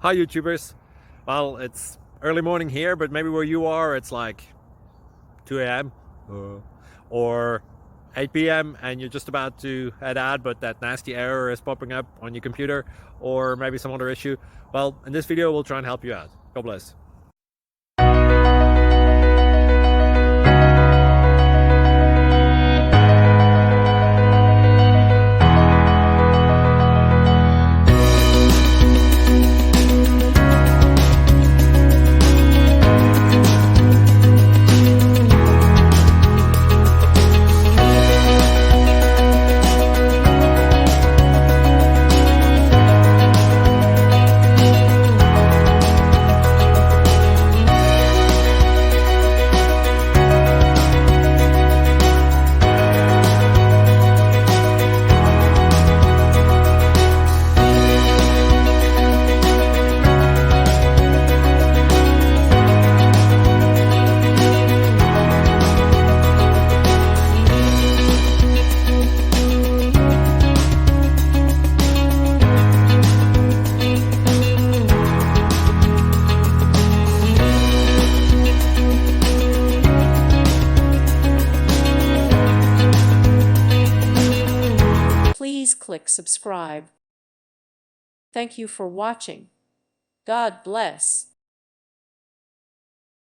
Hi YouTubers. Well, it's early morning here, but maybe where you are it's like 2 a.m. or 8 p.m. and you're just about to head out, but that nasty error is popping up on your computer, or maybe some other issue. Well, in this video we'll try and help you out. God bless. Please click subscribe. Thank you for watching. God bless.